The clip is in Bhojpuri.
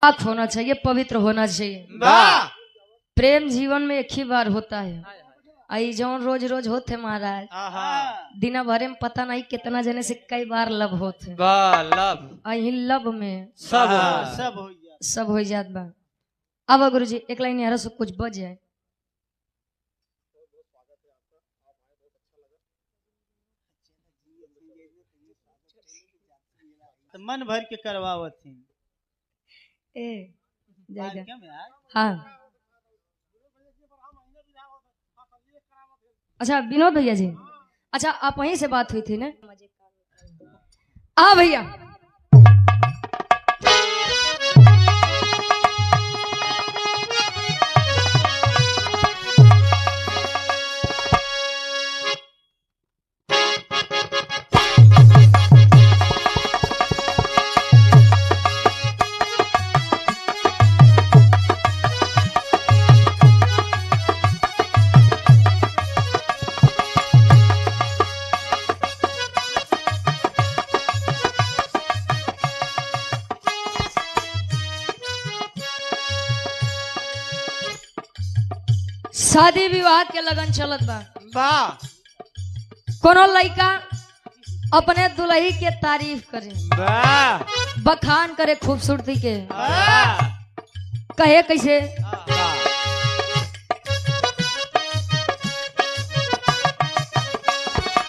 पाक होना चाहिए, पवित्र होना चाहिए। प्रेम जीवन में एक ही बार होता है। आई जौन रोज रोज होते महाराज, दिना भरे में पता नहीं कितना जने से कई बार लब होते। आई लब में सब हो जात बा। अब गुरु जी एक लाइन यार सब कुछ बच जाए। तो मन भर के करवावत थी। हाँ अच्छा विनोद भैया जी, अच्छा आप वहीं से बात हुई थी ना? हाँ भैया शादी विवाह के लगन चलत बा। कोनो लड़का अपने दुल्ही के तारीफ करे, बखान करे खूबसूरती के, कहे कैसे